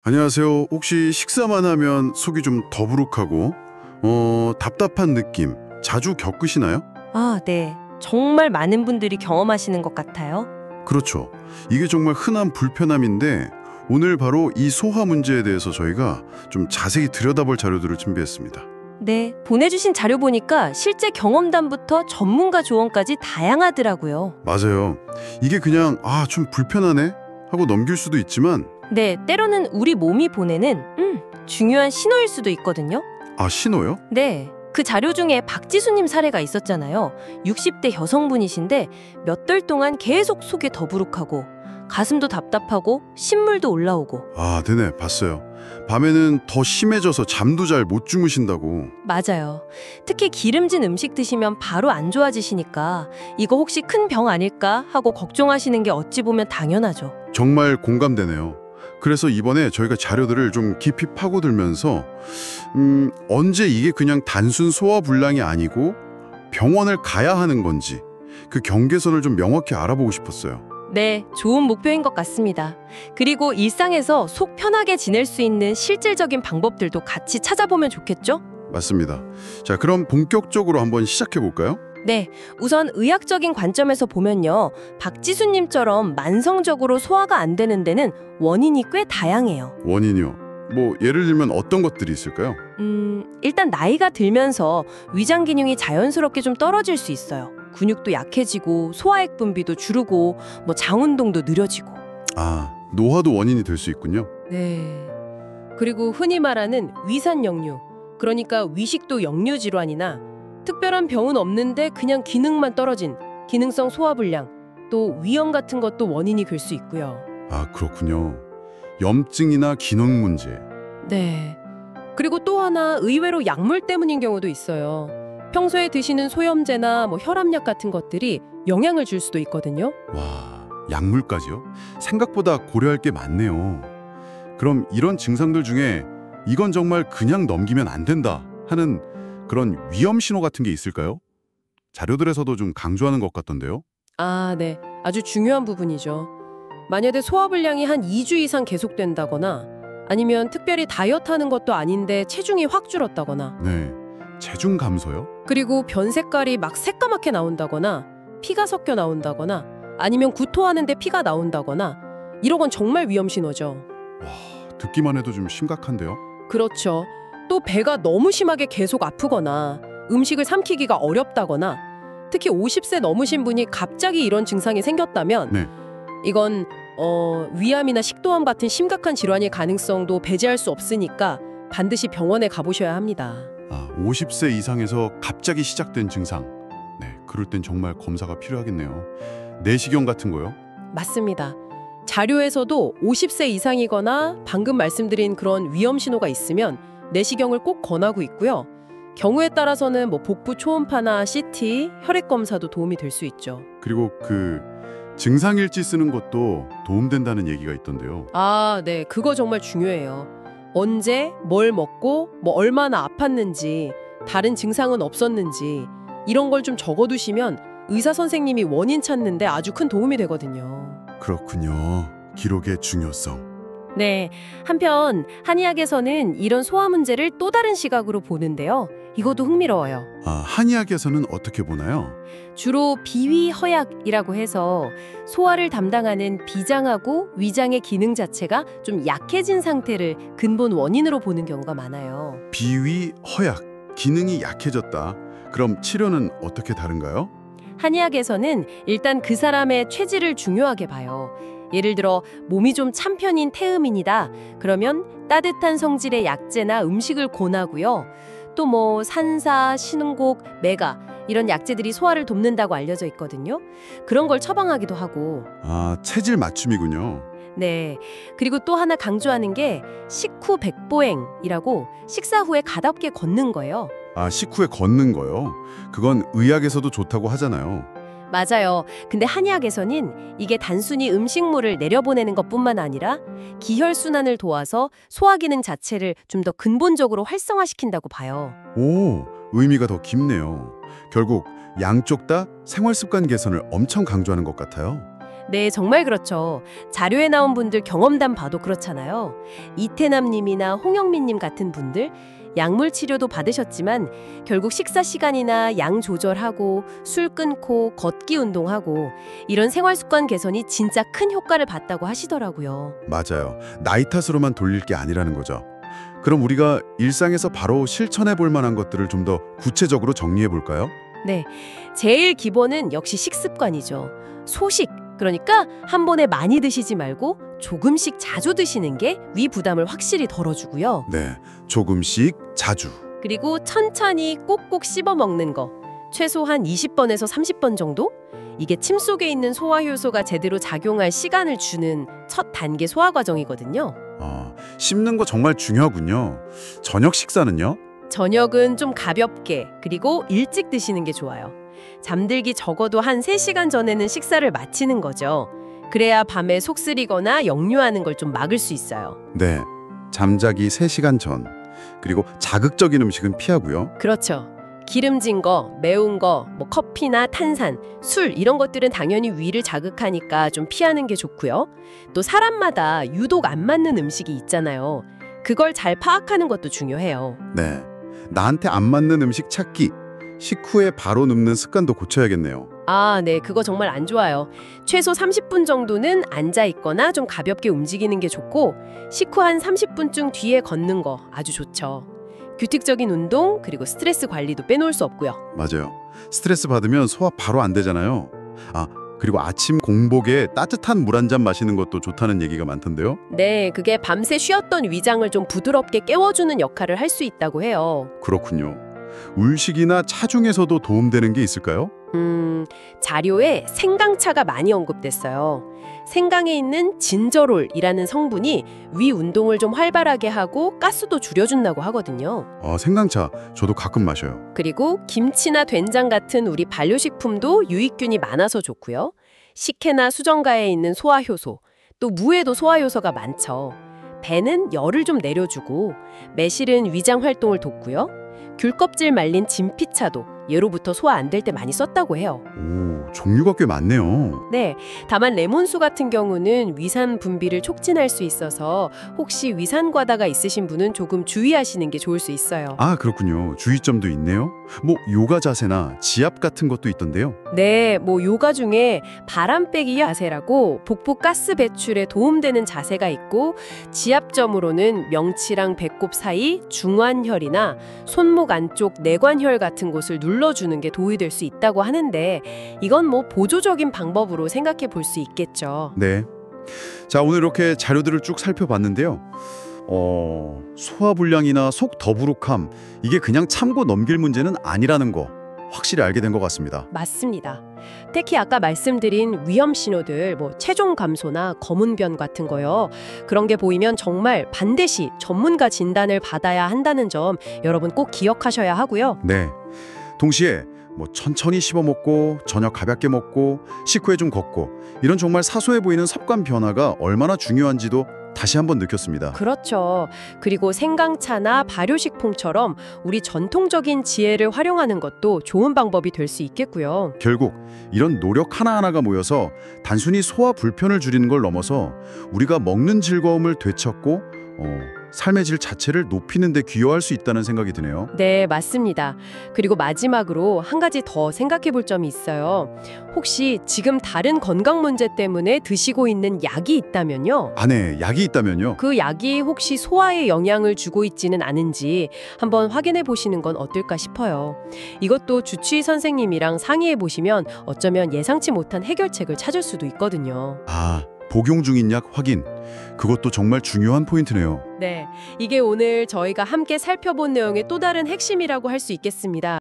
안녕하세요. 혹시 식사만 하면 속이 좀 더부룩하고 답답한 느낌 자주 겪으시나요? 아, 네. 정말 많은 분들이 경험하시는 것 같아요. 그렇죠. 이게 정말 흔한 불편함인데 오늘 바로 이 소화 문제에 대해서 저희가 좀 자세히 들여다볼 자료들을 준비했습니다. 네, 보내주신 자료 보니까 실제 경험담부터 전문가 조언까지 다양하더라고요. 맞아요. 이게 그냥 좀 불편하네 하고 넘길 수도 있지만 네, 때로는 우리 몸이 보내는 중요한 신호일 수도 있거든요. 신호요? 네, 그 자료 중에 박지수님 사례가 있었잖아요. 60대 여성분이신데 몇 달 동안 계속 속이 더부룩하고 가슴도 답답하고 신물도 올라오고. 네네, 봤어요. 밤에는 더 심해져서 잠도 잘 못 주무신다고. 맞아요. 특히 기름진 음식 드시면 바로 안 좋아지시니까 이거 혹시 큰 병 아닐까 하고 걱정하시는 게 어찌 보면 당연하죠. 정말 공감되네요. 그래서 이번에 저희가 자료들을 좀 깊이 파고들면서 언제 이게 그냥 단순 소화불량이 아니고 병원을 가야 하는 건지 그 경계선을 좀 명확히 알아보고 싶었어요. 네, 좋은 목표인 것 같습니다. 그리고 일상에서 속 편하게 지낼 수 있는 실질적인 방법들도 같이 찾아보면 좋겠죠? 맞습니다. 자, 그럼 본격적으로 한번 시작해 볼까요? 네, 우선 의학적인 관점에서 보면요. 박지수님처럼 만성적으로 소화가 안 되는 데는 원인이 꽤 다양해요. 원인이요. 뭐 예를 들면 어떤 것들이 있을까요? 일단 나이가 들면서 위장 기능이 자연스럽게 좀 떨어질 수 있어요. 근육도 약해지고 소화액 분비도 줄고 장 운동도 느려지고. 노화도 원인이 될 수 있군요. 네. 그리고 흔히 말하는 위산역류, 그러니까 위식도 역류 질환이나 특별한 병은 없는데 그냥 기능만 떨어진 기능성 소화불량, 또 위염 같은 것도 원인이 될 수 있고요. 그렇군요. 염증이나 기능 문제. 네. 그리고 또 하나 의외로 약물 때문인 경우도 있어요. 평소에 드시는 소염제나 혈압약 같은 것들이 영향을 줄 수도 있거든요. 와, 약물까지요? 생각보다 고려할 게 많네요. 그럼 이런 증상들 중에 이건 정말 그냥 넘기면 안 된다 하는 그런 위험 신호 같은 게 있을까요? 자료들에서도 좀 강조하는 것 같던데요. 네. 아주 중요한 부분이죠. 만약에 소화불량이 한 2주 이상 계속된다거나 아니면 특별히 다이어트하는 것도 아닌데 체중이 확 줄었다거나 네, 체중 감소요? 그리고 변 색깔이 막 새까맣게 나온다거나 피가 섞여 나온다거나 아니면 구토하는데 피가 나온다거나 이런 건 정말 위험 신호죠. 와, 듣기만 해도 좀 심각한데요. 그렇죠. 또 배가 너무 심하게 계속 아프거나 음식을 삼키기가 어렵다거나 특히 50세 넘으신 분이 갑자기 이런 증상이 생겼다면 네. 이건 위암이나 식도암 같은 심각한 질환일 가능성도 배제할 수 없으니까 반드시 병원에 가보셔야 합니다. 50세 이상에서 갑자기 시작된 증상. 네, 그럴 땐 정말 검사가 필요하겠네요. 내시경 같은 거요? 맞습니다. 자료에서도 50세 이상이거나 방금 말씀드린 그런 위험 신호가 있으면 내시경을 꼭 권하고 있고요. 경우에 따라서는 복부 초음파나 CT, 혈액 검사도 도움이 될 수 있죠. 그리고 증상일지 쓰는 것도 도움된다는 얘기가 있던데요. 네. 그거 정말 중요해요. 언제, 뭘 먹고, 얼마나 아팠는지, 다른 증상은 없었는지 이런 걸 좀 적어두시면 의사 선생님이 원인 찾는데 아주 큰 도움이 되거든요. 그렇군요. 기록의 중요성. 네. 한편 한의학에서는 이런 소화 문제를 또 다른 시각으로 보는데요. 이것도 흥미로워요. 한의학에서는 어떻게 보나요? 주로 비위허약이라고 해서 소화를 담당하는 비장하고 위장의 기능 자체가 좀 약해진 상태를 근본 원인으로 보는 경우가 많아요. 비위, 허약, 기능이 약해졌다. 그럼 치료는 어떻게 다른가요? 한의학에서는 일단 그 사람의 체질을 중요하게 봐요. 예를 들어 몸이 좀 찬 편인 태음인이다. 그러면 따뜻한 성질의 약재나 음식을 권하고요. 또 산사, 신흥곡, 메가 이런 약재들이 소화를 돕는다고 알려져 있거든요. 그런 걸 처방하기도 하고. 체질 맞춤이군요. 네. 그리고 또 하나 강조하는 게 식후 백보행이라고 식사 후에 가볍게 걷는 거예요. 식후에 걷는 거요? 그건 의학에서도 좋다고 하잖아요. 맞아요. 근데 한의학에서는 이게 단순히 음식물을 내려보내는 것뿐만 아니라 기혈순환을 도와서 소화기능 자체를 좀 더 근본적으로 활성화시킨다고 봐요. 오, 의미가 더 깊네요. 결국 양쪽 다 생활습관 개선을 엄청 강조하는 것 같아요. 네, 정말 그렇죠. 자료에 나온 분들 경험담 봐도 그렇잖아요. 이태남님이나 홍영민님 같은 분들 약물 치료도 받으셨지만 결국 식사 시간이나 양 조절하고 술 끊고 걷기 운동하고 이런 생활 습관 개선이 진짜 큰 효과를 봤다고 하시더라고요. 맞아요. 나이 탓으로만 돌릴 게 아니라는 거죠. 그럼 우리가 일상에서 바로 실천해 볼 만한 것들을 좀 더 구체적으로 정리해 볼까요? 네, 제일 기본은 역시 식습관이죠. 소식, 그러니까 한 번에 많이 드시지 말고 조금씩 자주 드시는 게 위 부담을 확실히 덜어주고요. 네, 조금씩 자주. 그리고 천천히 꼭꼭 씹어 먹는 거. 최소한 20번에서 30번 정도? 이게 침 속에 있는 소화효소가 제대로 작용할 시간을 주는 첫 단계 소화 과정이거든요. 씹는 거 정말 중요하군요. 저녁 식사는요? 저녁은 좀 가볍게 그리고 일찍 드시는 게 좋아요. 잠들기 적어도 한 3시간 전에는 식사를 마치는 거죠. 그래야 밤에 속 쓰리거나 역류하는 걸 좀 막을 수 있어요. 네, 잠자기 3시간 전. 그리고 자극적인 음식은 피하고요. 그렇죠. 기름진 거, 매운 거, 뭐 커피나 탄산, 술 이런 것들은 당연히 위를 자극하니까 좀 피하는 게 좋고요. 또 사람마다 유독 안 맞는 음식이 있잖아요. 그걸 잘 파악하는 것도 중요해요. 네, 나한테 안 맞는 음식 찾기. 식후에 바로 눕는 습관도 고쳐야겠네요. 아, 네, 그거 정말 안 좋아요. 최소 30분 정도는 앉아 있거나 좀 가볍게 움직이는 게 좋고 식후 한 30분쯤 뒤에 걷는 거 아주 좋죠. 규칙적인 운동 그리고 스트레스 관리도 빼놓을 수 없고요. 맞아요. 스트레스 받으면 소화 바로 안 되잖아요. 그리고 아침 공복에 따뜻한 물 한 잔 마시는 것도 좋다는 얘기가 많던데요. 네, 그게 밤새 쉬었던 위장을 좀 부드럽게 깨워주는 역할을 할 수 있다고 해요. 그렇군요. 울식이나 차 중에서도 도움되는 게 있을까요? 자료에 생강차가 많이 언급됐어요. 생강에 있는 진저롤이라는 성분이 위 운동을 좀 활발하게 하고 가스도 줄여준다고 하거든요. 생강차 저도 가끔 마셔요. 그리고 김치나 된장 같은 우리 발효식품도 유익균이 많아서 좋고요. 식혜나 수정가에 있는 소화효소, 또 무에도 소화효소가 많죠. 배는 열을 좀 내려주고 매실은 위장 활동을 돕고요. 귤껍질 말린 진피차도 예로부터 소화 안 될 때 많이 썼다고 해요. 오, 종류가 꽤 많네요. 네, 다만 레몬수 같은 경우는 위산 분비를 촉진할 수 있어서 혹시 위산 과다가 있으신 분은 조금 주의하시는 게 좋을 수 있어요. 그렇군요. 주의점도 있네요. 뭐 요가 자세나 지압 같은 것도 있던데요. 네, 뭐 요가 중에 바람 빼기 자세라고 복부 가스 배출에 도움되는 자세가 있고 지압점으로는 명치랑 배꼽 사이 중환혈이나 손목 안쪽 내관혈 같은 곳을 눌러주는 게 도움이 될 수 있다고 하는데 이건 뭐 보조적인 방법으로 생각해 볼 수 있겠죠. 네. 자, 오늘 이렇게 자료들을 쭉 살펴봤는데요. 소화불량이나 속 더부룩함, 이게 그냥 참고 넘길 문제는 아니라는 거 확실히 알게 된 것 같습니다. 맞습니다. 특히 아까 말씀드린 위험 신호들, 뭐 체중 감소나 검은 변 같은 거요. 그런 게 보이면 정말 반드시 전문가 진단을 받아야 한다는 점 여러분 꼭 기억하셔야 하고요. 네. 동시에 뭐 천천히 씹어 먹고 저녁 가볍게 먹고 식후에 좀 걷고 이런 정말 사소해 보이는 습관 변화가 얼마나 중요한지도 다시 한번 느꼈습니다. 그렇죠. 그리고 생강차나 발효식품처럼 우리 전통적인 지혜를 활용하는 것도 좋은 방법이 될 수 있겠고요. 결국 이런 노력 하나하나가 모여서 단순히 소화 불편을 줄이는 걸 넘어서 우리가 먹는 즐거움을 되찾고 삶의 질 자체를 높이는 데 기여할 수 있다는 생각이 드네요. 네, 맞습니다. 그리고 마지막으로 한 가지 더 생각해 볼 점이 있어요. 혹시 지금 다른 건강 문제 때문에 드시고 있는 약이 있다면요. 네, 약이 있다면요. 그 약이 혹시 소화에 영향을 주고 있지는 않은지 한번 확인해 보시는 건 어떨까 싶어요. 이것도 주치의 선생님이랑 상의해 보시면 어쩌면 예상치 못한 해결책을 찾을 수도 있거든요. 복용 중인 약 확인. 그것도 정말 중요한 포인트네요. 네, 이게 오늘 저희가 함께 살펴본 내용의 또 다른 핵심이라고 할 수 있겠습니다.